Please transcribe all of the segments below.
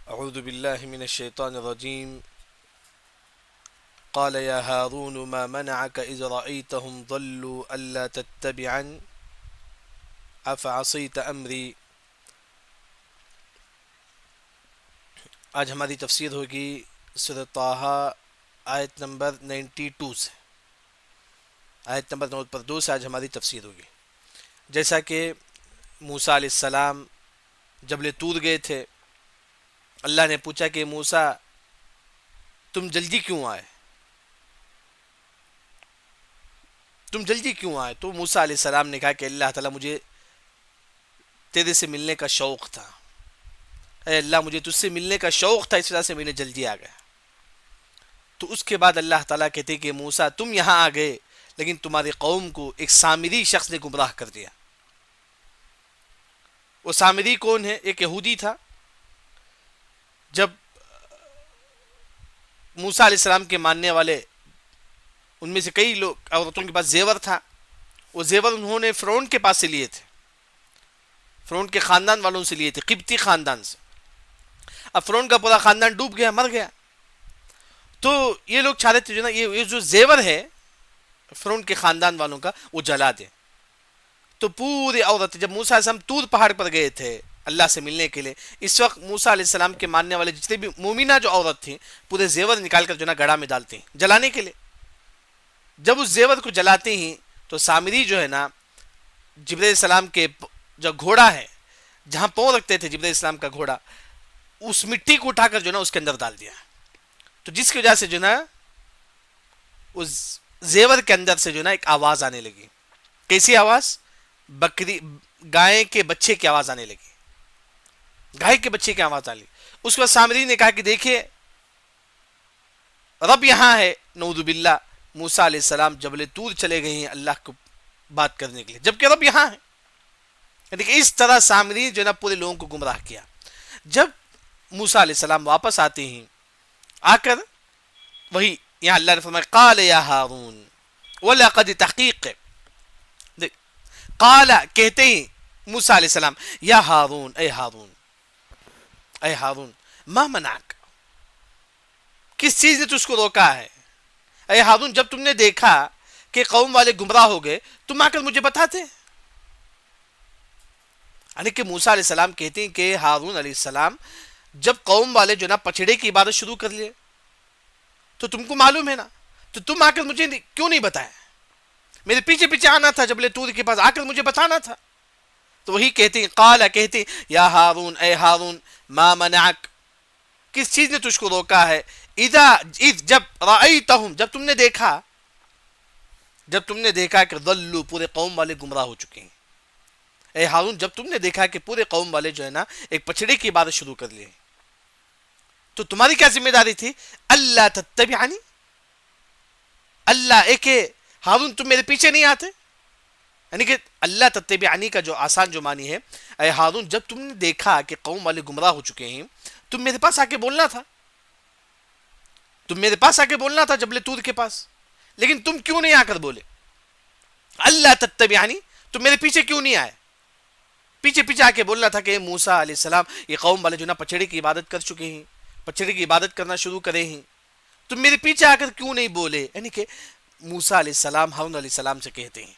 أعوذ بالله من الشيطان الرجيم. قال يا هارون ما منعك إذ رأيتهم ضلوا ألا تتبعن أفعصيت أمري. آج ہماری تفسیر ہوگی سورۃ طٰہٰ آیت نمبر 92 سے. آیت نمبر 2 سے آج ہماری تفسیر ہوگی. جیسا کہ موسیٰ علیہ السلام جبل طور گئے تھے، اللہ نے پوچھا کہ موسیٰ تم جلدی کیوں آئے، تم جلدی کیوں آئے؟ تو موسیٰ علیہ السلام نے کہا کہ اللہ تعالیٰ مجھے تیرے سے ملنے کا شوق تھا، اے اللہ مجھے تجھ سے ملنے کا شوق تھا، اس وجہ سے میں نے جلدی آ گیا. تو اس کے بعد اللہ تعالیٰ کہتے کہ موسیٰ تم یہاں آ گئے لیکن تمہاری قوم کو ایک سامری شخص نے گمراہ کر دیا. وہ سامری کون ہے؟ ایک یہودی تھا. جب موسیٰ علیہ السلام کے ماننے والے ان میں سے کئی لوگ عورتوں کے پاس زیور تھا، وہ زیور انہوں نے فرعون کے پاس سے لیے تھے، فرعون کے خاندان والوں سے لیے تھے، قبطی خاندان سے. اب فرعون کا پورا خاندان ڈوب گیا، مر گیا. تو یہ لوگ چاہ رہے تھے جو نا یہ جو زیور ہے فرعون کے خاندان والوں کا وہ جلا دیں. تو پورے عورت جب موسیٰ علیہ السلام طور پہاڑ پر گئے تھے اللہ سے ملنے کے لیے، اس وقت موسیٰ علیہ السلام کے ماننے والے جتنے بھی مومنہ جو عورت تھیں پورے زیور نکال کر جو نا گڑھا میں ڈالتے ہیں جلانے کے لیے. جب اس زیور کو جلاتے ہیں تو سامری جو ہے نا جبرائیل السلام کے جو گھوڑا ہے جہاں پاؤں رکھتے تھے جبرائیل السلام کا گھوڑا، اس مٹی کو اٹھا کر جو نا اس کے اندر ڈال دیا. تو جس کی وجہ سے جو نا اس زیور کے اندر سے جو نا ایک آواز آنے لگی. کیسی آواز؟ بکری گائے کے بچے کی آواز آنے لگی، گائے کے بچے کی آواز آنے لگی. اس کے بعد سامری نے کہا کہ دیکھیے رب یہاں ہے. نعوذ باللہ، موسیٰ علیہ السلام جبل طور چلے گئے ہیں اللہ کو بات کرنے کے لیے جبکہ رب یہاں ہے. دیکھیں اس طرح سامری جو نا پورے لوگوں کو گمراہ کیا. جب موسیٰ علیہ السلام واپس آتے ہیں، آ کر وہی یہاں اللہ نے فرمایا قال یا ہارون، وَلَقَدْ تحقیق قال کہتے ہیں موسیٰ علیہ السلام یا ہارون، اے ہارون، اے ہارون، ما منعک، کس چیز نے تجھ کو روکا ہے؟ اے ہارون جب تم نے دیکھا کہ قوم والے گمراہ ہو گئے تم آ کر مجھے بتاتے. یعنی کہ موسیٰ علیہ السلام کہتے ہیں کہ ہارون علیہ السلام جب قوم والے جو نا پچھڑے کی عبادت شروع کر لیے تو تم کو معلوم ہے نا، تو تم آ کر مجھے کیوں نہیں بتایا؟ میرے پیچھے پیچھے آنا تھا جبل طور کے پاس، آ کر مجھے بتانا تھا. تو وہی کہتے ہیں قال کہتے ہیں یا ہارون، اے ہارون، ما منعک، کس چیز نے تجھ کو روکا ہے؟ اذ جب رأیتہم، جب تم نے دیکھا کہ ضلوا، پورے قوم والے گمراہ ہو چکے ہیں. اے ہارون جب تم نے دیکھا کہ پورے قوم والے جو ہے نا ایک پچھڑے کی عبادت شروع کر لیے تو تمہاری کیا ذمہ داری تھی؟ اللہ تتبعنی، اللہ ایک ہے ہارون تم میرے پیچھے نہیں آتے. یعنی کہ اللہ تتبعنی کا جو آسان جو معنی ہے، اے ہارون جب تم نے دیکھا کہ قوم والے گمراہ ہو چکے ہیں تم میرے پاس آ کے بولنا تھا، تم میرے پاس آ کے بولنا تھا جبل طور کے پاس، لیکن تم کیوں نہیں آ کر بولے؟ اللہ تتبعنی، تم میرے پیچھے کیوں نہیں آئے؟ پیچھے پیچھے آ کے بولنا تھا کہ موسیٰ علیہ السلام یہ قوم والے جو نا پچھڑے کی عبادت کر چکے ہیں، پچھڑے کی عبادت کرنا شروع کرے ہیں، تم میرے پیچھے آ کر کیوں نہیں بولے؟ یعنی کہ موسیٰ علیہ السلام ہارون علیہ السلام سے کہتے ہیں،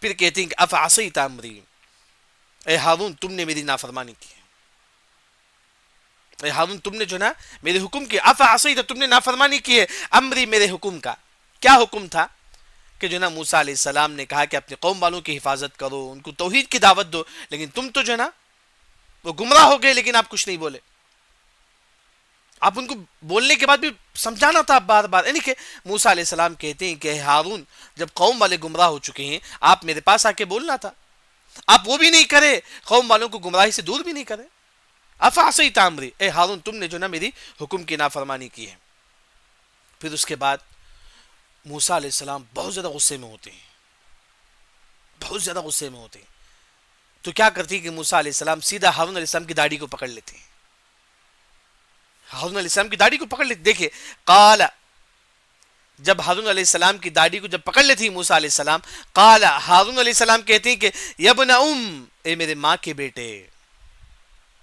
پھر کہتے ہیں کہ افعصیت امری، اے ہارون تم نے میری نافرمانی کی ہے، اے ہارون تم نے جو نا میرے حکم کی، افعصیت تم نے نافرمانی کی ہے امری، میرے حکم کا. کیا حکم تھا؟ کہ جو نا موسیٰ علیہ السلام نے کہا کہ اپنے قوم والوں کی حفاظت کرو، ان کو توحید کی دعوت دو، لیکن تم تو جو نا وہ گمراہ ہو گئے لیکن آپ کچھ نہیں بولے. آپ ان کو بولنے کے بعد بھی سمجھانا تھا بار بار. یعنی کہ موسیٰ علیہ السلام کہتے ہیں کہ ہارون جب قوم والے گمراہ ہو چکے ہیں آپ میرے پاس آ کے بولنا تھا، آپ وہ بھی نہیں کرے، قوم والوں کو گمراہی سے دور بھی نہیں کرے. افعصیت امری، اے ہارون تم نے جو نا میری حکم کی نافرمانی کی ہے. پھر اس کے بعد موسیٰ علیہ السلام بہت زیادہ غصے میں ہوتے ہیں، بہت زیادہ غصے میں ہوتے ہیں. تو کیا کرتی ہے کہ موسیٰ علیہ السلام سیدھا ہارون علیہ السلام کی داڑھی کو پکڑ لیتے ہیں، ہارون علیہ السلام کی داڑھی کو پکڑ لیتے. دیکھیں قال، جب ہارون علیہ السلام کی داڑھی کو جب پکڑ لیتی ہے موسیٰ علیہ السلام، قال ہارون علیہ السلام کہتے ہیں کہ یبن اے میرے ماں کے بیٹے،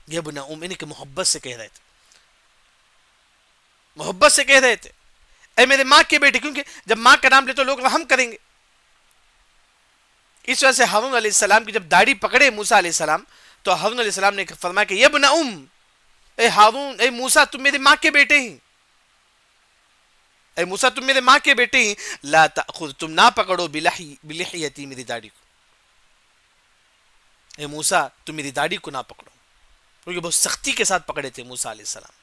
یبن یعنی کہ محبت سے کہہ رہے تھے، محبت سے کہہ رہے تھے اے میرے ماں کے بیٹے، کیونکہ جب ماں کا نام لے تو لوگ رحم کریں گے. اس وجہ سے ہارون علیہ السلام کی جب داڑھی پکڑے موسیٰ علیہ السلام تو ہارون علیہ السلام نے فرمایا کہ یا ابن اے ہارون، اے موسیٰ تم میرے ماں کے بیٹے ہیں، اے موسیٰ تم میرے ماں کے بیٹے ہیں، لا تأخذ تم نہ پکڑو بلحیتی میری داڑھی کو، اے موسیٰ تم میری داڑھی کو نہ پکڑو، کیونکہ بہت سختی کے ساتھ پکڑے تھے موسیٰ علیہ السلام.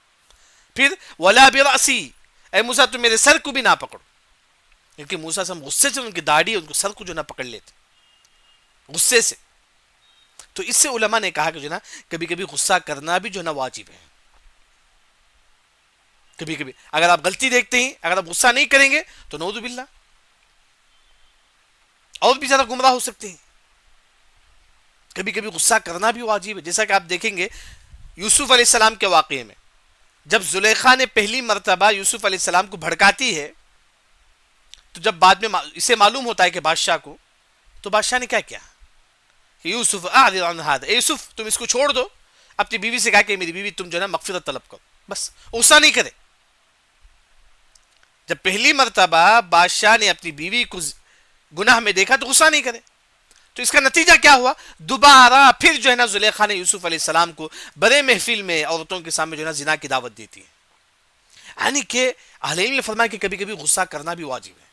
پھر ولا برأسی، اے موسیٰ تم میرے سر کو بھی نہ پکڑو، کیونکہ موسیٰ سے ہم غصے سے ان کی داڑھی ان کو سر کو جو نہ پکڑ لیتے غصے سے. تو اس سے علماء نے کہا کہ جو نا کبھی کبھی غصہ کرنا بھی جو نا واجب ہے. کبھی کبھی اگر آپ غلطی دیکھتے ہیں، اگر آپ غصہ نہیں کریں گے تو نعوذ باللہ اور بھی زیادہ گمراہ ہو سکتے ہیں. کبھی کبھی غصہ کرنا بھی واجب ہے. جیسا کہ آپ دیکھیں گے یوسف علیہ السلام کے واقعے میں، جب زلیخا نے پہلی مرتبہ یوسف علیہ السلام کو بھڑکاتی ہے تو جب بعد میں اسے معلوم ہوتا ہے کہ بادشاہ کو، تو بادشاہ نے کیا کیا کہ یوسف اعرض عن ھذا، اے یوسف تم اس کو چھوڑ دو. اپنی بیوی سے کہا کہ میری بیوی تم جو ہے نا مغفرت طلب کرو، بس غصہ نہیں کرے. جب پہلی مرتبہ بادشاہ نے اپنی بیوی کو گناہ میں دیکھا تو غصہ نہیں کرے. تو اس کا نتیجہ کیا ہوا؟ دوبارہ پھر جو ہے نا زلیخا نے یوسف علیہ السلام کو بڑے محفل میں عورتوں کے سامنے جو ہے نا زنا کی دعوت دیتی ہے. یعنی کہ اہل علم نے فرمایا کہ کبھی کبھی غصہ کرنا بھی واجب ہے.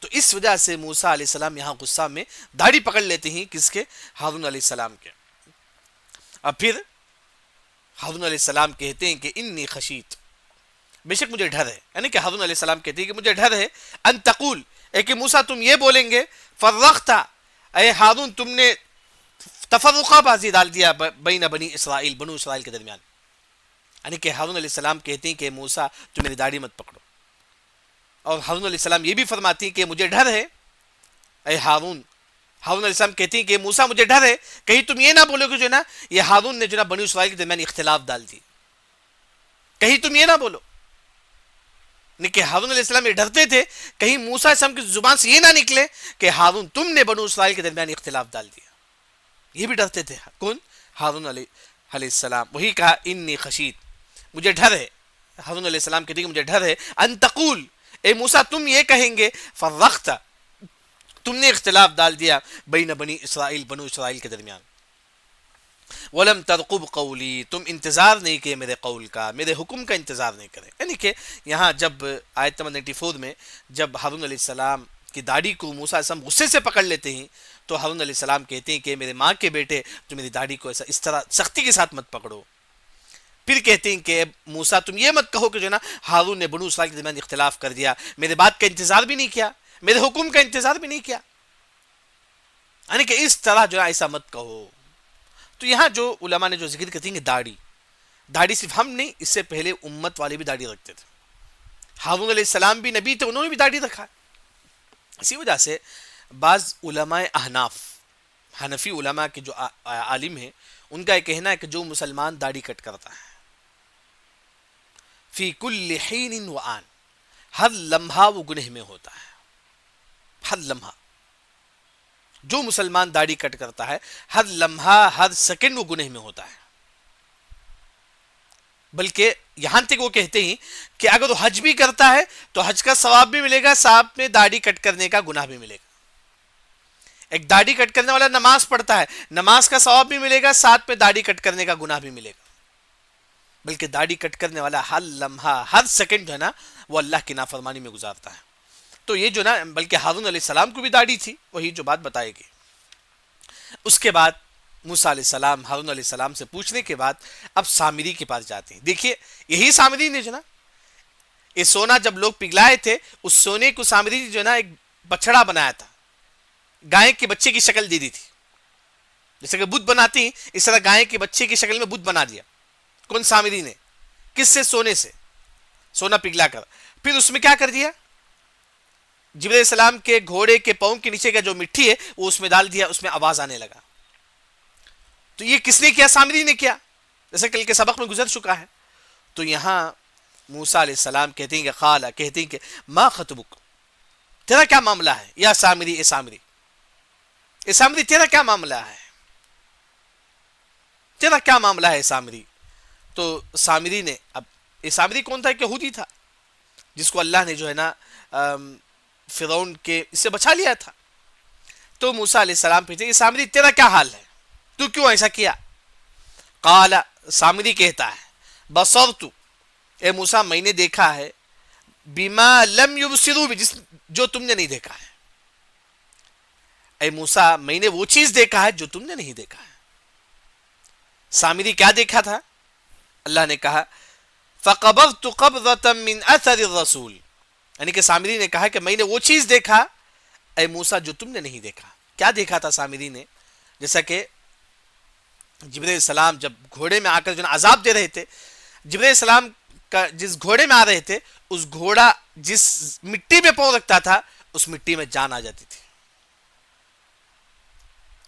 تو اس وجہ سے موسیٰ علیہ السلام یہاں غصہ میں داڑھی پکڑ لیتے ہیں، کس کے؟ ہارون علیہ السلام کے. اب پھر ہارون علیہ السلام کہتے ہیں کہ انی خشیت، بے شک مجھے ڈر ہے. یعنی کہ ہارون علیہ السلام کہتے ہیں کہ مجھے ڈر ہے ان تقول، اے کہ موسیٰ تم یہ بولیں گے فرقتا، اے ہارون تم نے تفرقہ بازی ڈال دیا بین بنی اسرائیل، بنو اسرائیل کے درمیان. یعنی کہ ہارون علیہ السلام کہتے ہیں کہ موسیٰ تم میری داڑھی مت پکڑو. اور ہارون علیہ السلام یہ بھی فرماتی ہیں کہ مجھے ڈر ہے اے ہارون علیہ السلام کہتی ہیں کہ موسیٰ مجھے ڈر ہے کہیں تم یہ نہ بولو کہ جو ہے نا یہ ہارون نے جو ہے نا بنی اسرائیل کے درمیان اختلاف ڈال دی، کہیں تم یہ نہ بولو. کہ ہارون علیہ السلام یہ ڈرتے تھے کہیں موسیٰ علیہ السلام کی زبان سے یہ نہ نکلے کہ ہارون تم نے بنو اسرائیل کے درمیان اختلاف ڈال دیا. یہ بھی ڈرتے تھے. کون؟ ہارون علیہ السلام. وہی کہا انی خشیت، مجھے ڈر ہے. ہارون علیہ السلام کہتے ہیں کہ مجھے ڈر ہے ان تقول، اے موسیٰ تم یہ کہیں گے فرقت، تم نے اختلاف ڈال دیا بین بنی اسرائیل، بنو اسرائیل کے درمیان. ولم ترقب قولی، تم انتظار نہیں کیے میرے قول کا، میرے حکم کا انتظار نہیں کرے. یعنی کہ یہاں جب آیت نمبر 94 میں جب ہارون علیہ السلام کی داڑھی کو موسیٰ علیہ السلام غصے سے پکڑ لیتے ہیں تو ہارون علیہ السلام کہتے ہیں کہ میرے ماں کے بیٹے تو میری داڑھی کو اس طرح سختی کے ساتھ مت پکڑو. پھر کہتے ہیں کہ موسیٰ تم یہ مت کہو کہ جو نا ہارون نے بنو اسرائیل کے درمیان اختلاف کر دیا، میرے بات کا انتظار بھی نہیں کیا، میرے حکم کا انتظار بھی نہیں کیا. یعنی کہ اس طرح جو ہے ایسا مت کہو. تو یہاں جو علماء نے جو ذکر کرتے ہیں کہ داڑھی صرف ہم نہیں، اس سے پہلے امت والے بھی داڑھی رکھتے تھے. ہارون علیہ السلام بھی نبی تھے، انہوں نے بھی داڑھی رکھا. اسی وجہ سے بعض علماء احناف، حنفی علماء کے جو عالم ہیں، ان کا یہ کہنا ہے کہ جو مسلمان داڑھی کٹ کرتا ہے فی کل حین و آن، ہر لمحہ وہ گنہ میں ہوتا ہے. ہر لمحہ جو مسلمان داڑھی کٹ کرتا ہے ہر لمحہ ہر سیکنڈ وہ گنہ میں ہوتا ہے. بلکہ یہاں تک وہ کہتے ہیں کہ اگر وہ حج بھی کرتا ہے تو حج کا ثواب بھی ملے گا، ساتھ میں داڑھی کٹ کرنے کا گناہ بھی ملے گا. ایک داڑھی کٹ کرنے والا نماز پڑھتا ہے، نماز کا ثواب بھی ملے گا، ساتھ میں داڑھی کٹ کرنے کا گناہ بھی ملے گا. بلکہ داڑھی کٹ کرنے والا ہر لمحہ ہر سیکنڈ جو ہے نا وہ اللہ کی نافرمانی میں گزارتا ہے. تو یہ جو نا بلکہ ہارون علیہ السلام کو بھی داڑھی تھی، وہی جو بات بتائے گی. اس کے بعد موسیٰ علیہ السلام ہارون علیہ السلام سے پوچھنے کے بعد اب سامری کے پاس جاتے ہیں. دیکھیے یہی سامری نے جو نا یہ سونا جب لوگ پگھلائے تھے، اس سونے کو سامری نے جو نا ایک بچڑا بنایا تھا، گائے کے بچے کی شکل دے دی تھی. جیسے کہ بت بناتی ہیں اس طرح گائے کے بچے کی شکل میں بت بنا دیا. کون؟ سامری نے. کس سے؟ سونے سے، سونا پگھلا کر. پھر اس میں کیا کر دیا؟ جبرائیل علیہ السلام کے گھوڑے کے پاؤں کے نیچے کا جو مٹی ہے وہ اس میں ڈال دیا، اس میں آواز آنے لگا. تو یہ کس نے کیا؟ سامری نے کیا، جیسے کل کے سبق میں گزر چکا ہے. تو یہاں موسیٰ علیہ السلام کہتے ہیں کہ قال، کہتے ہیں کہ ما خطبک، تیرا کیا معاملہ ہے یا سامری، اے سامری، اے سامری تیرا کیا معاملہ ہے، تیرا کیا معاملہ ہے سامری. تو سامری نے اب یہ سامری کون تھا؟ ایک یہودی تھا جس کو اللہ نے جو ہے نا فرعون کے اس سے بچا لیا تھا. تو موسیٰ علیہ السلام پوچھتے یہ سامری تیرا کیا حال ہے، تو کیوں ایسا کیا؟ قال، سامری کہتا ہے بصرت، اے موسیٰ میں نے دیکھا ہے، بما لم یبصروا بھی، جو تم نے نہیں دیکھا ہے. اے موسیٰ میں نے وہ چیز دیکھا ہے جو تم نے نہیں دیکھا ہے. سامری کیا دیکھا تھا؟ اللہ نے کہا فقبضت قبضة من اثر الرسول، یعنی کہ سامری نے کہا کہ میں نے وہ چیز دیکھا اے موسیٰ جو تم نے نہیں دیکھا. کیا دیکھا تھا سامری نے؟ جیسا کہ جبرائیل السلام جب گھوڑے میں آ کر جو عذاب دے رہے تھے، جبرائیل السلام کا جس گھوڑے میں آ رہے تھے، اس گھوڑا جس مٹی میں پاؤں رکھتا تھا اس مٹی میں جان آ جاتی تھی.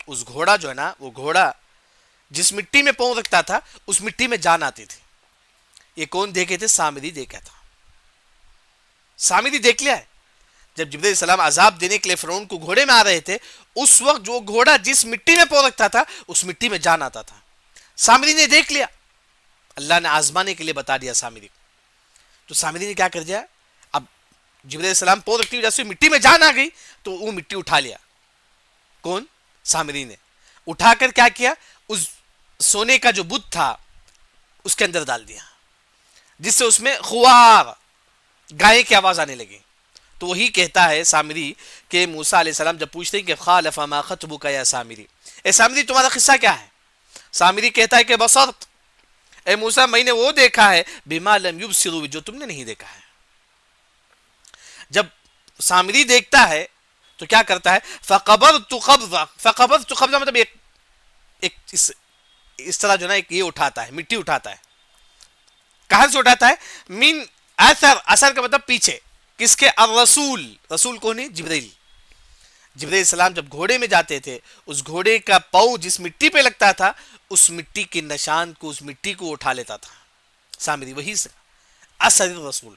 اس گھوڑا جو ہے نا، وہ گھوڑا جس مٹی میں پاؤں رکھتا تھا اس مٹی میں جان آتی تھی. یہ کون دیکھے تھے؟ سامری دیکھا تھا. سامری دیکھ لیا ہے. جب جبرائیل السلام عذاب دینے کے لیے فرعون کو گھوڑے میں آ رہے تھے، اس وقت جو گھوڑا جس مٹی میں پاؤں رکھتا تھا اس مٹی میں جان آتا تھا. سامری نے دیکھ لیا. اللہ نے آزمانے کے لیے بتا دیا سامری کو. تو سامری نے کیا کر دیا؟ اب جبرائیل السلام پاؤں رکھتی وجہ سے مٹی میں جان آ گئی تو وہ مٹی اٹھا لیا. کون؟ سامری نے. اٹھا کر کیا کیا؟ اس سونے کا جو بت تھا اس کے اندر ڈال دیا، جس سے اس میں خوار گائے کی آواز آنے لگی. تو وہی کہتا ہے سامری کہ موسیٰ علیہ السلام جب پوچھتے ہیں کہ قال فما خطبک یا سامری، اے سامری تمہارا قصہ کیا ہے؟ سامری کہتا ہے کہ بصرت، اے موسیٰ میں نے وہ دیکھا ہے بما لم یبصروا، جو تم نے نہیں دیکھا ہے. جب سامری دیکھتا ہے تو کیا کرتا ہے؟ فقبضت قبضہ. فقبضت قبضہ مطلب ایک اس طرح جو نا ایک یہ اٹھاتا ہے، مٹی اٹھاتا ہے. کہاں سے اٹھاتا ہے؟ من اثر. اثر کا مطلب پیچھے. کس کے؟ الرسول. رسول کون ہے؟ جبرائیل. جبرائیل السلام جب گھوڑے میں جاتے تھے، اس گھوڑے کا پاؤں جس مٹی پہ لگتا تھا اس مٹی کے نشان کو، اس مٹی کو اٹھا لیتا تھا سامری. وہی سے اثر الرسول.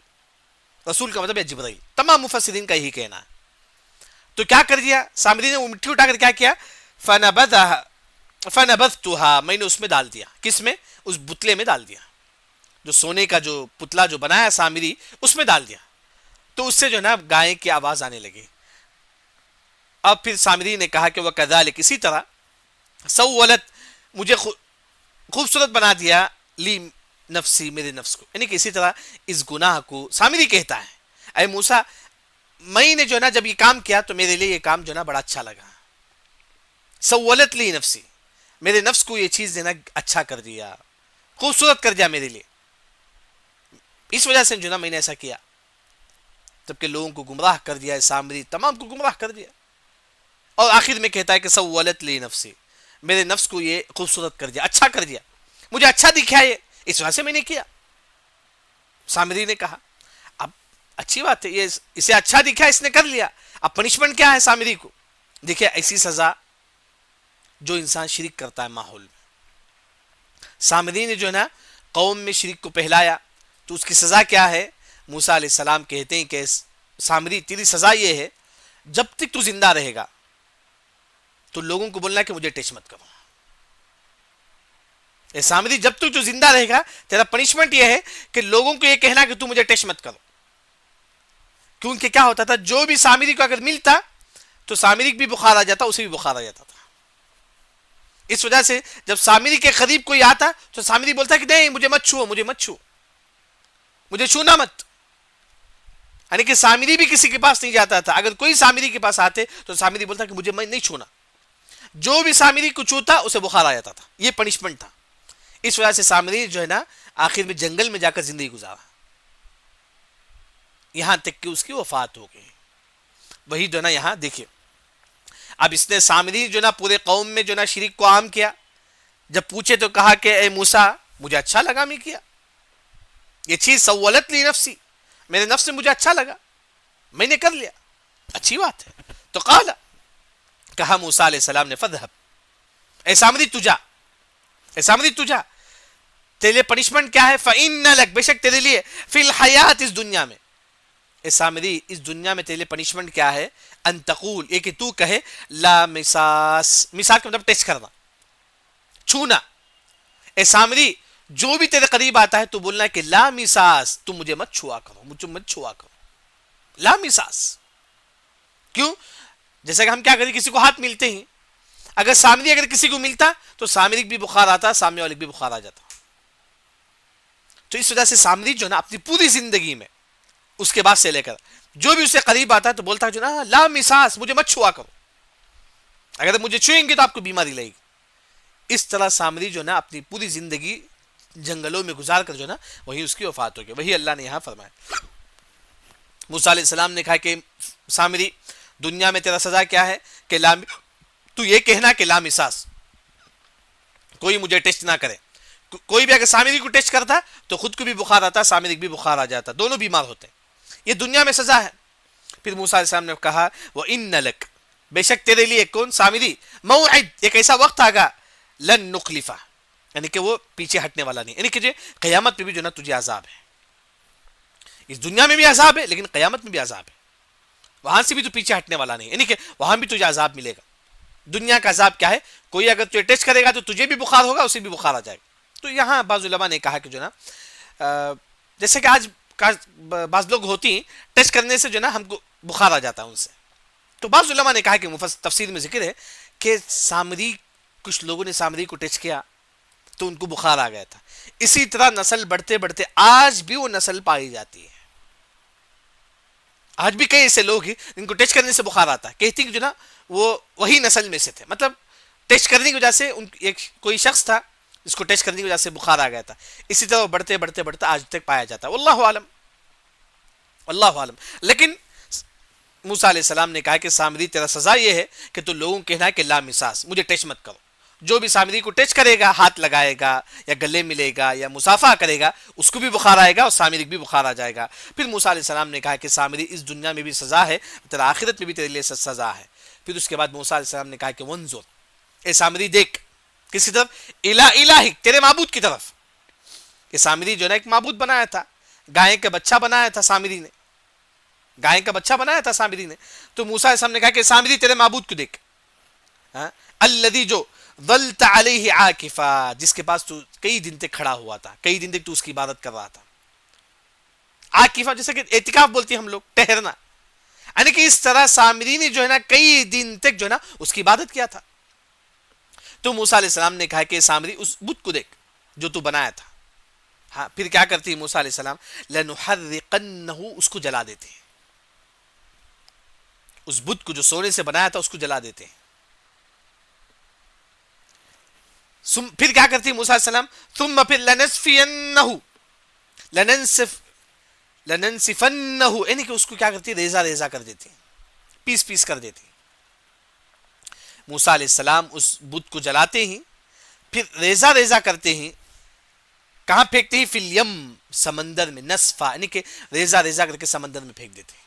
رسول کا مطلب ہے جبرائیل. تمام مفسرین کا یہی کہنا ہے. تو کیا کر دیا سامری نے؟ وہ مٹی اٹھا کر کیا کیا؟ فنبذتها، میں نے اس میں ڈال دیا. کس میں؟ اس بتلے میں ڈال دیا. جو سونے کا جو پتلا جو بنایا سامری اس میں ڈال دیا. تو اس سے جو ہے نا گائے کی آواز آنے لگی. اب پھر سامری نے کہا کہ وہ کذالک، اسی طرح سولت، مجھے خوبصورت بنا دیا، لی نفسی، میرے نفس کو. یعنی کہ اسی طرح اس گناہ کو سامری کہتا ہے اے موسیٰ میں نے جو ہے نا جب یہ کام کیا تو میرے لیے یہ کام جو ہے نا بڑا اچھا لگا. سولت لی نفسی، میرے نفس کو یہ چیز دینا اچھا کر دیا، خوبصورت کر دیا میرے لیے. اس وجہ سے جو نا میں نے ایسا کیا. جبکہ لوگوں کو گمراہ کر دیا ہے سامری، تمام کو گمراہ کر دیا. اور آخر میں کہتا ہے کہ سولت لی نفسی، میرے نفس کو یہ خوبصورت کر دیا، اچھا کر دیا، مجھے اچھا دکھا یہ، اس وجہ سے میں نے کیا. سامری نے کہا اب اچھی بات ہے، یہ اسے اچھا دکھا، اس نے کر لیا. اب پنشمنٹ کیا ہے سامری کو؟ دیکھیں ایسی سزا جو انسان شرک کرتا ہے ماحول میں. سامری نے جو ہے نا قوم میں شرک کو پہلایا تو اس کی سزا کیا ہے؟ موسیٰ علیہ السلام کہتے ہیں کہ سامری تیری سزا یہ ہے جب تک تو زندہ رہے گا تو لوگوں کو بولنا کہ مجھے ٹچ مت کرو. اے سامری جب تک تو زندہ رہے گا تیرا پنشمنٹ یہ ہے کہ لوگوں کو یہ کہنا کہ تو مجھے ٹچ مت کرو. کیونکہ کیا ہوتا تھا، جو بھی سامری کو اگر ملتا تو سامری بھی بخار آ جاتا، اسے بھی بخار آ جاتا تھا. اس وجہ سے جب سامری کے قریب کوئی آتا تو سامری بولتا کہ نہیں مجھے مت چھو، مجھے مت چھو، مجھے چھونا مت. یعنی کہ سامری بھی کسی کے پاس نہیں جاتا تھا. اگر کوئی سامری کے پاس آتے تو سامری بولتا کہ مجھے نہیں چھونا. جو بھی سامری کو چھوتا اسے بخار آ جاتا تھا. یہ پنشمنٹ تھا. اس وجہ سے سامری جو ہے نا آخر میں جنگل میں جا کر زندگی گزارا، یہاں تک کہ اس کی وفات ہو گئی. وہی جو ہے نا یہاں دیکھیے، اب اس نے سامری جو نا پورے قوم میں جو نا شرک کو عام کیا. جب پوچھے تو کہا کہ اے موسیٰ مجھے اچھا لگا میں کیا یہ چیز، سولت لی نفسی، میرے نفس سے مجھے اچھا لگا، میں نے کر لیا، اچھی بات ہے. تو قال، کہا موسیٰ علیہ السلام نے فذهب، اے سامری تجا، اے سامری تجا، تیرے لیے پنشمنٹ کیا ہے؟ فإن لک، بے شک تیرے لیے، فی الحیات، اس دنیا میں، اے سامری اس دنیا میں تیرے لیے پنشمنٹ کیا ہے؟ ان تقول، یہ کہ تو کہے لا مساس. مساس کا مطلب ٹچ کرنا، چھونا. اے سامری جو بھی تیرے قریب آتا ہے تو بولنا ہے کہ لا مساس، تم مجھے مت چھوا کرو، مجھے مت چھوا کرو، لا مساس. کیوں؟ جیسا کہ ہم کیا کریں، کسی کو ہاتھ ملتے ہیں، اگر سامری اگر کسی کو ملتا تو سامری بھی بخار آتا، سامنے والے بھی بخار آ جاتا. تو اس وجہ سے سامری جو ہے نا اپنی پوری زندگی میں اس کے بعد سے لے کر جو بھی اسے قریب آتا ہے تو بولتا ہے جو نا لا مساس، مجھے مت چھوا کرو، اگر مجھے چھوئیں گے تو آپ کو بیماری لگے گی. اس طرح سامری جو نا اپنی پوری زندگی جنگلوں میں گزار کر جو نا وہی اس کی وفات ہو گئی. وہی اللہ نے یہاں فرمایا. موسیٰ علیہ السلام نے کہا کہ سامری دنیا میں تیرا سزا کیا ہے کہ تو یہ کہنا کہ لا مساس، کوئی مجھے ٹیسٹ نہ کرے. کوئی بھی اگر سامری کو ٹیسٹ کرتا تو خود کو بھی بخار آتا، سامری کو بھی بخار آ جاتا، دونوں بیمار ہوتے. یہ دنیا میں سزا ہے. پھر موسیٰ علیہ السلام نے کہا وَإِنَّ لَكَ، بے شک تیرے لیے کون سامری، موعد، ایک ایسا وقت آگا، لن نخلفہ، یعنی کہ وہ پیچھے ہٹنے والا نہیں، یعنی کہ قیامت میں بھی جو نا تجھے عذاب ہے. اس دنیا میں بھی عذاب ہے لیکن قیامت میں بھی عذاب ہے، وہاں سے بھی تو پیچھے ہٹنے والا نہیں، یعنی کہ وہاں بھی تجھے عذاب ملے گا. دنیا کا عذاب کیا ہے، کوئی اگر تجھے ٹیسٹ کرے گا تو تجھے بھی بخار ہوگا، اسے بھی بخار آ جائے گا. تو یہاں بعض علماء نے کہا کہ جو نا جیسے کہ آج بعض لوگ ہوتی ہیں ٹیسٹ کرنے سے جو نا ہم کو بخار آ جاتا ہے ان سے. تو بعض علماء نے کہا کہ تفسیر میں ذکر ہے کہ سامری، کچھ لوگوں نے سامری کو ٹیسٹ کیا تو ان کو بخار آ گیا تھا. اسی طرح نسل بڑھتے بڑھتے آج بھی وہ نسل پائی جاتی ہے. آج بھی کئی ایسے لوگ ہیں ان کو ٹیسٹ کرنے سے بخار آتا ہے، کہتی کہ جو نا وہ وہی نسل میں سے تھے، مطلب ٹیسٹ کرنے کی وجہ سے ایک کوئی شخص تھا اس کو ٹیسٹ کرنے کی وجہ سے بخار آ گیا تھا. اسی طرح وہ بڑھتے بڑھتے بڑھتے آج تک پایا جاتا ہے. واللہ عالم، واللہ عالم. لیکن موسیٰ علیہ السلام نے کہا کہ سامری تیرا سزا یہ ہے کہ تو لوگوں کو کہنا ہے کہ لا مساس، مجھے ٹیسٹ مت کرو. جو بھی سامری کو ٹیسٹ کرے گا، ہاتھ لگائے گا یا گلے ملے گا یا مصافحہ کرے گا، اس کو بھی بخار آئے گا اور سامری کو بھی بخار آ جائے گا. پھر موسیٰ علیہ السلام نے کہا کہ سامری اس دنیا میں بھی سزا ہے، تیرا آخرت میں بھی تیرے لیے سزا ہے. پھر اس کے بعد موسیٰ علیہ السلام نے کہا کہ وانظر، اے سامری دیکھ، کس کی طرف، الہک، تیرے معبود کی طرف. کہ سامری جو ہے نا ایک معبود بنایا تھا، گائے کا بچہ بنایا تھا سامری نے، گائے کا بچہ بنایا تھا سامری نے. تو موسیٰ علیہ السلام نے کہا کہ سامری تیرے معبود کو دیکھ، الذی جو ظلت علیہ عاکفا، جس کے پاس تو کئی دن تک کھڑا ہوا تھا، کئی دن تک تو اس کی عبادت کر رہا تھا. عاکفہ جیسے کہ اعتکاف بولتے ہیں ہم لوگ، ٹہرنا، یعنی کہ اس طرح سامری نے جو ہے نا کئی دن تک جو ہے نا اس کی عبادت کیا تھا. تو موسیٰ علیہ السلام نے کہا کہ سامری اس بت کو دیکھ جو تو بنایا تھا. ہاں پھر کیا کرتی ہے موسیٰ علیہ السلام، لنحرقنہ، اس کو جلا دیتے ہیں، اس بت کو جو سونے سے بنایا تھا اس کو جلا دیتے ہیں. پھر کیا کرتی ہے موسیٰ علیہ السلام، ثم پھر لننسفنہ، یعنی کہ اس کو کیا کرتی ہے، ریزہ ریزہ کر دیتی ہے، پیس پیس کر دیتی ہے. موسیٰ علیہ السلام اس بت کو جلاتے ہیں، پھر ریزہ ریزہ کرتے ہیں. کہاں پھینکتے ہیں، فی الیم، سمندر میں، نصفا، یعنی کہ ریزہ ریزہ کر کے سمندر میں پھینک دیتے ہیں.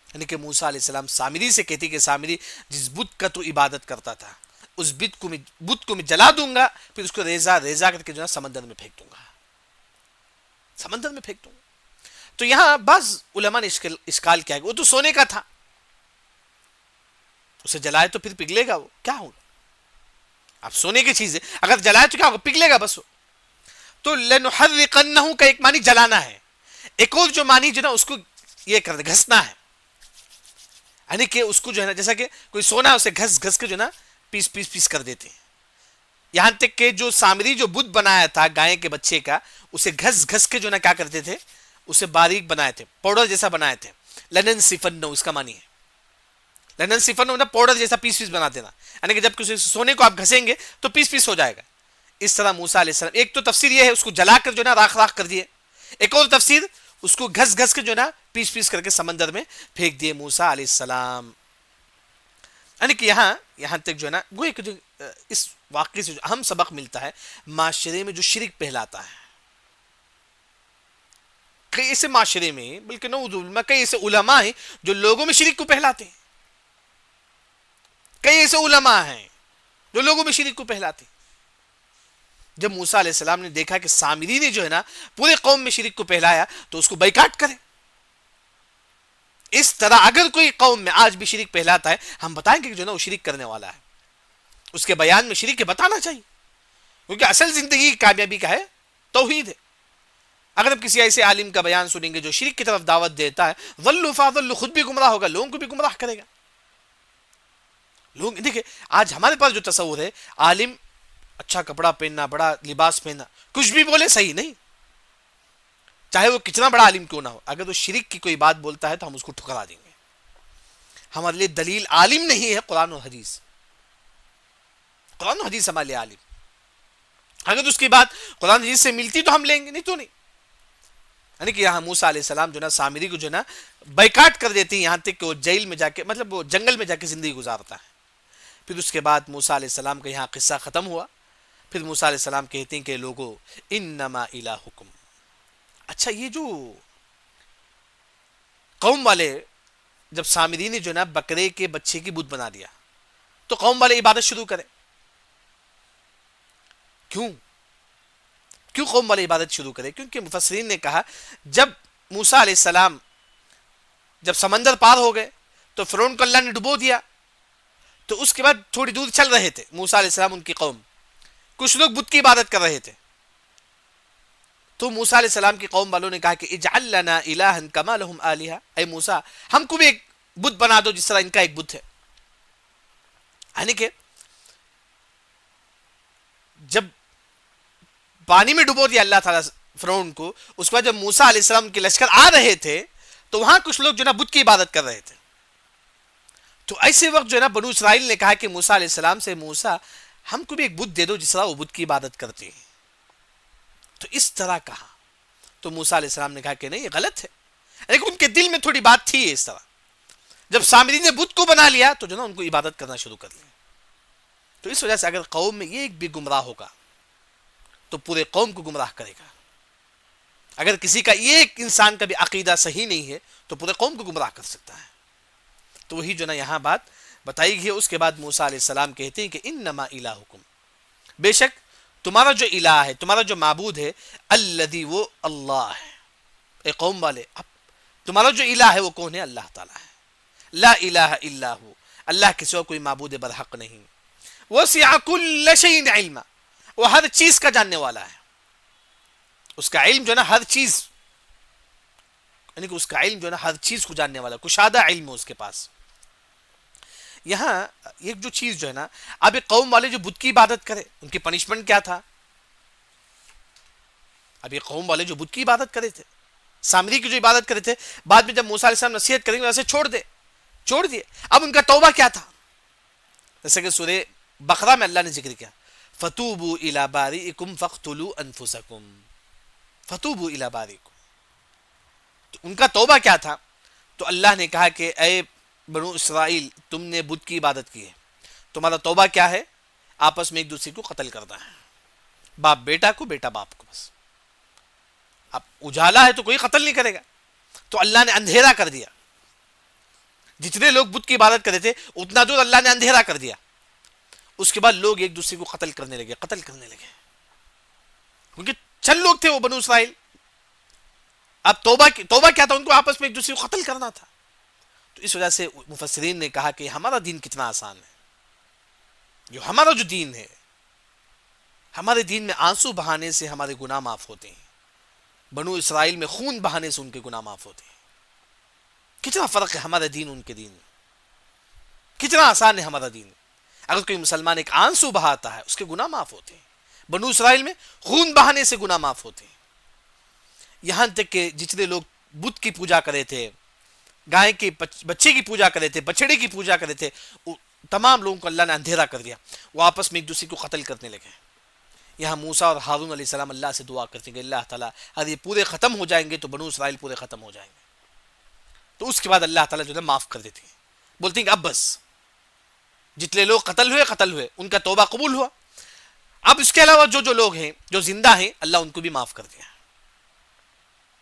یعنی کہ موسیٰ علیہ السلام سامری سے کہتی کہ سامری جس بت کا تو عبادت کرتا تھا اس بت کو میں جلا دوں گا، پھر اس کو ریزہ ریزہ کر کے جو ہے سمندر میں پھینک دوں گا، سمندر میں پھینک دوں گا. تو یہاں بعض علماء نے اشکال کیا کہ وہ تو سونے کا تھا، اسے جلائے تو پھر پگھلے گا، وہ کیا ہوگا، اب سونے کی چیز ہے اگر جلائے تو کیا ہوگا، پگھلے گا بس وہ. تو لنحرقنہ کا ایک معنی جلانا ہے، ایک اور جو معنی جو نا اس کو یہ کر گھسنا ہے، یعنی کہ اس کو جو ہے نا جیسا کہ کوئی سونا ہے اسے گھس گھس کے جو نا پیس پیس پیس کر دیتے ہیں. یہاں تک کہ جو سامری جو بت بنایا تھا گائے کے بچے کا، اسے گھس گھس کے جو نا کیا کرتے تھے، اسے باریک بنائے تھے، پاؤڈر جیسا بنائے تھے. لننسفنہ اس کا معنی ہے، لننسفنہ مطلب پاؤڈر جیسا پیس پیس بنا دینا، یعنی کہ جب کسی سونے کو آپ گھسیں گے تو پیس پیس ہو جائے گا. اس طرح موسیٰ علیہ السلام، ایک تو تفسیر یہ ہے اس کو جلا کر جو نا راکھ راکھ کر دیے، ایک اور تفسیر اس کو گھس گھس کے جو نا پیس پیس کر کے سمندر میں پھینک دیے موسیٰ علیہ السلام. یعنی کہ یہاں تک جو ہے نا گویا کہ اس واقعے سے جو اہم سبق ملتا ہے، معاشرے میں جو شرک پہلاتا ہے، کئی ایسے معاشرے میں، بلکہ نعوذ باللہ کئی ایسے علماء ہیں جو لوگوں میں شرک کو پہلاتے ہیں، کئی ایسے علماء ہیں جو لوگوں میں شرک کو پہلاتے ہیں. جب موسیٰ علیہ السلام نے دیکھا کہ سامری نے جو ہے نا پورے قوم میں شرک کو پہلایا تو اس کو بائیکاٹ کرے. اس طرح اگر کوئی قوم میں آج بھی شرک پہلاتا ہے، ہم بتائیں گے کہ جو نا وہ شرک کرنے والا ہے، اس کے بیان میں شرک کے بتانا چاہیے. کیونکہ اصل زندگی کی کامیابی کا ہے توحید ہے. اگر آپ کسی ایسے عالم کا بیان سنیں گے جو شرک کی طرف دعوت دیتا ہے، ضلوا فاضلوا، خود بھی گمراہ ہوگا، لوگوں کو بھی گمراہ کرے گا. لوگ دیکھیں آج ہمارے پاس جو تصور ہے، عالم اچھا کپڑا پہننا، بڑا لباس پہننا، کچھ بھی بولے صحیح نہیں، چاہے وہ کتنا بڑا عالم کیوں نہ ہو. اگر وہ شرک کی کوئی بات بولتا ہے تو ہم اس کو ٹھکرا دیں گے. ہمارے لیے دلیل عالم نہیں ہے، قرآن و حدیث. قرآن و حدیث ہمارے لیے عالم. اگر اس کی بات قرآن حدیث سے ملتی تو ہم لیں گے، نہیں تو نہیں. یعنی کہ یہاں موسیٰ علیہ السلام جو نا سامری کو جو نا بیکاٹ کر دیتی ہیں، یہاں تک کہ وہ جیل میں جا کے، مطلب وہ جنگل میں جا کے زندگی گزارتا ہے. پھر اس کے بعد موسیٰ علیہ السلام کا یہاں قصہ ختم ہوا. پھر موسیٰ علیہ السلام کہتے ہیں کہ لوگوں انما الہکم. اچھا یہ جو قوم والے جب سامری نے جو نا بکرے کے بچے کی بت بنا دیا تو قوم والے عبادت شروع کریں. کیوں قوم والے عبادت شروع کرے؟ کیونکہ مفسرین نے کہا جب موسیٰ علیہ السلام جب سمندر پار ہو گئے تو فرعون کو اللہ نے ڈبو دیا، تو اس کے بعد تھوڑی دور چل رہے تھے موسیٰ علیہ السلام، ان کی قوم کچھ لوگ بت کی عبادت کر رہے تھے. تو موسیٰ علیہ السلام کی قوم والوں نے کہا کہ اجعل لنا الہا کما لہم آلہہ، اے موسیٰ ہم کو بھی ایک بت بنا دو جس طرح ان کا ایک بت ہے. یعنی کہ جب پانی میں ڈبو دیا اللہ تعالیٰ فرعون کو، اس کے بعد جب موسیٰ علیہ السلام کے لشکر آ رہے تھے تو وہاں کچھ لوگ جو نا بت کی عبادت کر رہے تھے. تو ایسے وقت جو ہے نا بنو اسرائیل نے کہا کہ موسیٰ علیہ السلام سے، موسیٰ ہم کو بھی ایک بت دے دو جس طرح وہ بت کی عبادت کرتے ہیں. تو اس طرح کہا تو موسیٰ علیہ السلام نے کہا کہ نہیں یہ غلط ہے، لیکن ان کے دل میں تھوڑی بات تھی اس طرح. جب سامری نے بت کو بنا لیا تو جو نا ان کو عبادت کرنا شروع کر لیا. تو اس وجہ سے اگر قوم میں یہ ایک بھی گمراہ ہوگا تو پورے قوم کو گمراہ کرے گا. اگر کسی کا یہ ایک انسان کا بھی عقیدہ صحیح نہیں ہے تو پورے قوم کو گمراہ کر سکتا ہے. تو وہی جو نا یہاں بات بتائی گئی ہے. اس کے بعد موسیٰ علیہ السلام کہتے ہیں کہ انما الہکم، بے شک تمہارا جو الہ ہے، تمہارا جو معبود ہے، الذی وہ اللہ ہے. اے قوم والے اب تمہارا جو الہ ہے وہ کون ہے؟ اللہ تعالیٰ ہے. لا الہ الا ہو، اللہ کے سوا کوئی معبود برحق نہیں. وسع کل شیء علما، وہ ہر چیز کا جاننے والا ہے. اس کا علم جو ہے نا ہر چیز، یعنی کہ اس کا علم جو ہے نا ہر چیز کو جاننے والا، کشادہ علم ہے اس کے پاس. یہاں ایک جو چیز جو ہے نا، اب ایک قوم والے جو بت کی عبادت کرے ان کی پنشمنٹ کیا تھا؟ اب یہ قوم والے جو بت کی عبادت کرے تھے، سامری کی جو عبادت کرے تھے، بعد میں جب موسیٰ علیہ السلام نصیحت کریں گے ویسے چھوڑ دیے. اب ان کا توبہ کیا تھا؟ جیسے کہ سورہ بقرہ میں اللہ نے ذکر کیا فتوبوا الی بارئکم فاقتلوا انفسکم، فتوبوا الی بارئکم. تو ان کا توبہ کیا تھا؟ تو اللہ نے کہا کہ اے بنو اسرائیل تم نے بت کی عبادت کی ہے، تمہارا توبہ کیا ہے؟ آپس میں ایک دوسرے کو قتل کرنا ہے، باپ بیٹا کو، بیٹا باپ کو. بس اب اجالا ہے تو کوئی قتل نہیں کرے گا. تو اللہ نے اندھیرا کر دیا، جتنے لوگ بت کی عبادت کرتے تھے اتنا دور اللہ نے اندھیرا کر دیا. اس کے بعد لوگ ایک دوسرے کو قتل کرنے لگے کیونکہ چند لوگ تھے وہ بنو اسرائیل. اب توبہ کیا تھا؟ ان کو آپس میں ایک دوسرے کو قتل کرنا تھا. تو اس وجہ سے مفسرین نے کہا کہ ہمارا دین کتنا آسان ہے. جو ہمارا جو دین ہے، ہمارے دین میں آنسو بہانے سے ہمارے گناہ معاف ہوتے ہیں. بنو اسرائیل میں خون بہانے سے ان کے گناہ معاف ہوتے ہیں. کتنا فرق ہے ہمارا دین ان کے دین میں، کتنا آسان ہے ہمارا دین. اگر کوئی مسلمان ایک آنسو بہاتا ہے اس کے گناہ معاف ہوتے ہیں. بنو اسرائیل میں خون بہانے سے گناہ معاف ہوتے ہیں. یہاں تک کہ جتنے لوگ بت کی پوجا کرے تھے، گائے کے بچے کی پوجا کرے تھے، بچڑے کی پوجا کرے تھے، تمام لوگوں کو اللہ نے اندھیرا کر دیا. وہ آپس میں ایک دوسرے کو قتل کرنے لگے. یہاں موسیٰ اور ہارون علیہ السلام اللہ سے دعا کرتے ہیں کہ اللہ تعالیٰ اگر یہ پورے ختم ہو جائیں گے تو بنو اسرائیل پورے ختم ہو جائیں گے. تو اس کے بعد اللہ تعالیٰ جو ہے معاف کر دیتے ہیں، بولتے ہیں کہ اب بس جتنے لوگ قتل ہوئے ان کا توبہ قبول ہوا. اب اس کے علاوہ جو لوگ ہیں جو زندہ ہیں اللہ ان کو بھی معاف کر دیا،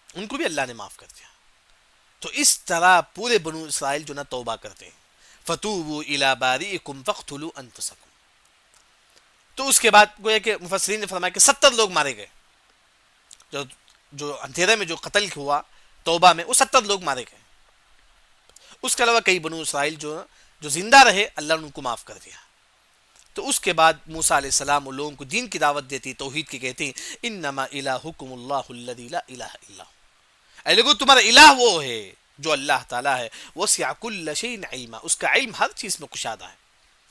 ان کو بھی اللہ نے معاف کر دیا. تو اس طرح پورے بنو اسرائیل جو نا توبہ کرتے ہیں. فتوبوا الی بارئکم فاقتلوا انفسکم. تو اس کے بعد گویا کہ مفسرین نے فرمایا کہ 70 لوگ مارے گئے. جو اندھیرے میں جو قتل ہوا توبہ میں، وہ 70 لوگ مارے گئے. اس کے علاوہ کئی بنو اسرائیل جو زندہ رہے اللہ نے ان کو معاف کر دیا. تو اس کے بعد موسیٰ علیہ السلام ان لوگوں کو دین کی دعوت دیتی، توحید کی کہتی ہیں، انما الہکم اللہ الذی لا الہ الا ہو، اے لوگو تمہارا الہ وہ ہے جو اللہ تعالیٰ ہے، وسع کل شیء علما، اس کا علم ہر چیز میں کشادہ ہے،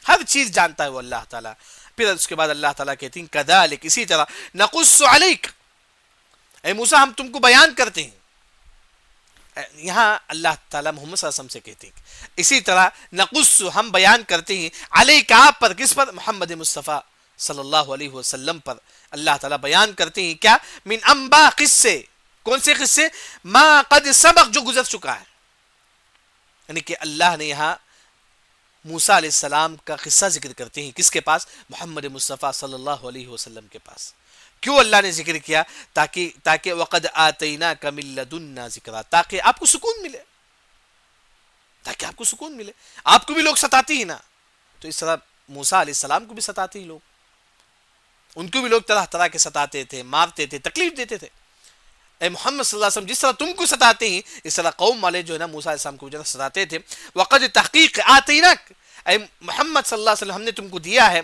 ہر چیز جانتا ہے وہ اللہ تعالیٰ۔ پھر اس کے بعد اللہ تعالیٰ کہتی ہیں کذالک، اسی طرح، نقص علیک، اے موسیٰ ہم تم کو بیان کرتے ہیں۔ یہاں اللہ تعالیٰ محمد صلی اللہ علیہ وسلم سے کہتے ہیں اسی طرح نقص، ہم بیان کرتے ہیں، علیک، آپ پر، کس پر؟ محمد مصطفیٰ صلی اللہ علیہ وسلم پر اللہ تعالیٰ بیان کرتے ہیں کیا؟ من انباء، قصے، کون سے قصے؟ ما قد سبق، جو گزر چکا ہے، یعنی کہ اللہ نے یہاں موسیٰ علیہ السلام کا قصہ ذکر کرتے ہیں، کس کے پاس؟ محمد مصطفیٰ صلی اللہ علیہ وسلم کے پاس۔ کیوں اللہ نے ذکر کیا؟ تاکہ وقد آتیناک من لدنا ذکرا، تاکہ آپ کو سکون ملے، تاکہ آپ کو سکون ملے۔ آپ کو بھی لوگ ستاتی ہیں نا، تو اس طرح موسیٰ علیہ السلام کو بھی ستاتے ہیں لوگ، ان کو بھی لوگ طرح طرح کے ستاتے تھے، مارتے تھے، تکلیف دیتے تھے۔ اے محمد صلی اللہ علیہ وسلم جس طرح تم کو ستاتے ہیں، اس طرح قوم والے جو ہے نا موسیٰ علیہ السلام کو جو ہے ستاتے تھے۔ وقد، تحقیق، آتیناک، اے محمد صلی اللہ علیہ وسلم ہم نے تم کو دیا ہے،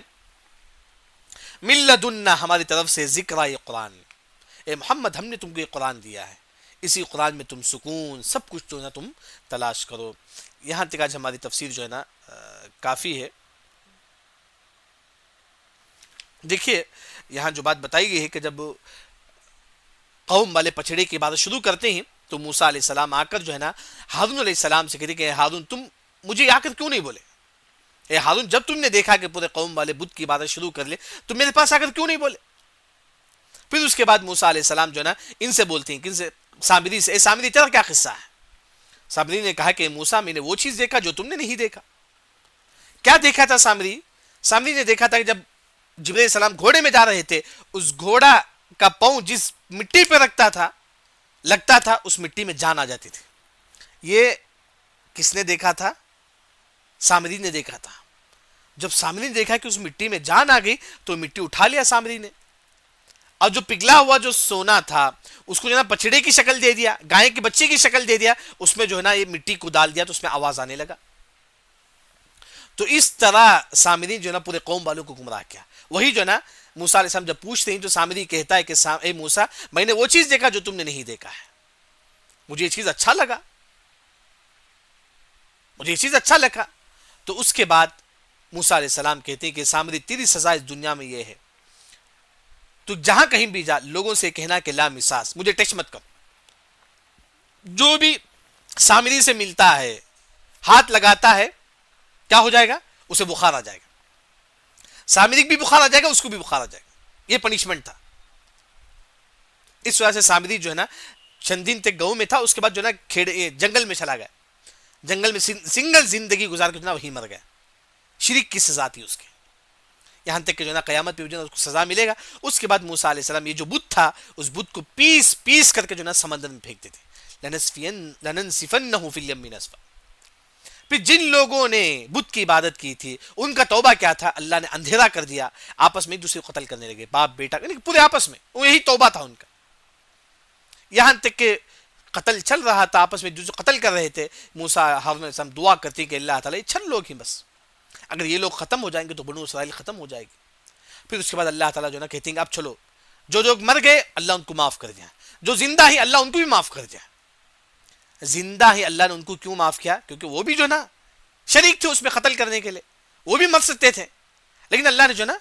من لدنا، ہماری طرف سے، ذکرہ، یہ قرآن، اے محمد ہم نے تم کو یہ قرآن دیا ہے، اسی قرآن میں تم سکون، سب کچھ جو ہے نا تم تلاش کرو۔ یہاں تک آج ہماری تفسیر جو ہے نا کافی ہے۔ دیکھیے یہاں جو بات بتائی گئی ہے کہ جب قوم والے پچھڑے کی بات شروع کرتے ہیں تو موسیٰ علیہ السلام آ کر جو ہے نا ہارون علیہ السلام سے کہتے کہ ہارون تم مجھے آ کر کیوں نہیں بولے؟ اے ہارون جب تم نے دیکھا کہ پورے قوم والے بت کی عبادت شروع کر لے تو میرے پاس آ کر کیوں نہیں بولے؟ پھر اس کے بعد موسیٰ علیہ السلام جو ہے نا ان سے بولتے ہیں، کن سے؟ سامری سے۔ اے سامری تیرا کیا قصہ ہے؟ سامری نے کہا کہ موسیٰ میں نے وہ چیز دیکھا جو تم نے نہیں دیکھا۔ کیا دیکھا تھا سامری؟ سامری نے دیکھا تھا کہ جب جبرائیل علیہ السلام گھوڑے میں جا رہے تھے، اس گھوڑا کا پاؤں جس مٹی پہ لگتا تھا اس مٹی میں جان آ جاتی تھی۔ یہ کس نے دیکھا تھا؟ سامری نے دیکھا تھا۔ جب سامری نے دیکھا کہ اس مٹی میں جان آ گئی تو مٹی اٹھا لیا سامری نے، اور جو پگھلا ہوا جو سونا تھا اس کو جو ہے نا بچڑے کی شکل دے دیا، گائے کے بچے کی شکل دے دیا، اس میں جو ہے نا یہ مٹی کو ڈال دیا تو اس میں آواز آنے لگا۔ تو اس طرح سامری جو ہے نا پورے قوم والوں کو گمراہ کیا۔ وہی جو ہے نا موسیٰ علیہ السلام جب پوچھتے ہیں تو سامری کہتا ہے کہ اے موسیٰ میں نے وہ چیز دیکھا جو تم نے نہیں دیکھا ہے، مجھے یہ چیز اچھا لگا، مجھے یہ چیز اچھا لگا۔ تو اس کے بعد موسیٰ علیہ السلام کہتے ہیں کہ سامری تیری سزا اس دنیا میں یہ ہے، تو جہاں کہیں بھی جا لوگوں سے کہنا کہ لا مساس، مجھے ٹچ مت کرو۔ جو بھی سامری سے ملتا ہے، ہاتھ لگاتا ہے، کیا ہو جائے گا؟ اسے بخار آ جائے گا۔ سامری بھی بخار آ جائے گا، اس کو بھی بخار آ جائے گا۔ یہ پنشمنٹ تھا۔ اس وجہ سے سامری جو ہے نا چند دن تک گاؤں میں تھا، اس کے بعد جو ہے نا جنگل میں چلا گیا، جنگل میں سنگل زندگی گزار کے جو ہے نا وہیں مر گیا۔ شرک کی سزا تھی اس کے، یہاں تک کہ جو ہے نا قیامت پہ جو ہے نا اس کو سزا ملے گا۔ اس کے بعد موسیٰ علیہ السلام یہ جو بت تھا اس بت کو پیس پیس کر کے جو ہے نا سمندر میں پھینکتے تھے، لننسفنہ فی الیم نسفا۔ پھر جن لوگوں نے بت کی عبادت کی تھی ان کا توبہ کیا تھا؟ اللہ نے اندھیرا کر دیا، آپس میں ایک دوسرے کو قتل کرنے لگے، باپ بیٹا، یعنی پورے آپس میں، وہ یہی توبہ تھا ان کا۔ یہاں تک کہ قتل چل رہا تھا، آپس میں جو قتل کر رہے تھے، موسیٰ ہارون علیہ السلام دعا کرتے کہ اللہ تعالیٰ یہ چند لوگ ہی بس، اگر یہ لوگ ختم ہو جائیں گے تو بنو اسرائیل ختم ہو جائے گی۔ پھر اس کے بعد اللہ تعالیٰ جو ہے نا کہتے ہیں اب چلو، جو لوگ مر گئے اللہ ان کو معاف کر دیا، جو زندہ ہی اللہ ان کو بھی معاف کر دیا۔ زندہ ہی اللہ نے ان کو کیوں معاف کیا؟ کیونکہ وہ بھی جو ہے نا شریک تھے اس میں قتل کرنے کے لیے، وہ بھی مر سکتے تھے، لیکن اللہ نے جو ہے نا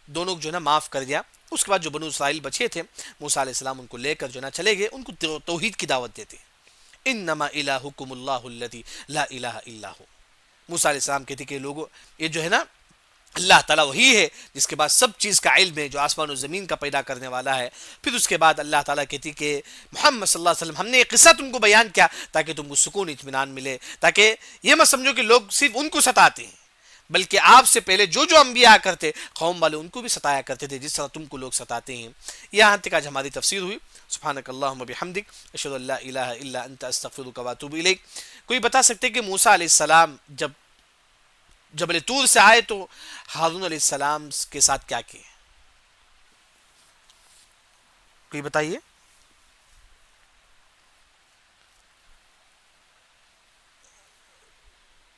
دونوں جو ہے نا معاف کر دیا۔ اس کے بعد جو بنو اسرائیل بچے تھے موسیٰ علیہ السلام ان کو لے کر جو ہے نا چلے گئے، ان کو توحید کی دعوت دیتے، انما الہکم اللہ الذی لا الہ الا ہو۔ موسیٰ علیہ السلام کہتے کہ لوگوں یہ جو ہے نا اللہ تعالیٰ وہی ہے جس کے بعد سب چیز کا علم ہے، جو آسمان و زمین کا پیدا کرنے والا ہے۔ پھر اس کے بعد اللہ تعالیٰ کہتی کہ محمد صلی اللہ علیہ وسلم ہم نے ایک قصہ تم کو بیان کیا تاکہ تم کو سکون اطمینان ملے، تاکہ یہ مت سمجھو کہ لوگ صرف ان کو ستاتے ہیں، بلکہ آپ سے پہلے جو انبیاء کرتے قوم والے ان کو بھی ستایا کرتے تھے جس طرح تم کو لوگ ستاتے ہیں۔ یہاں تک آج ہماری تفسیر ہوئی۔ سبحانک اللہم بحمدک، اشہد ان لا الہ الا انت، استغفرک واتوب الیک۔ کوئی بتا سکتے کہ موسیٰ علیہ السلام جب جبل طور سے آئے تو ہارون علیہ السلام کے ساتھ کیا کیے؟ کوئی بتائیے۔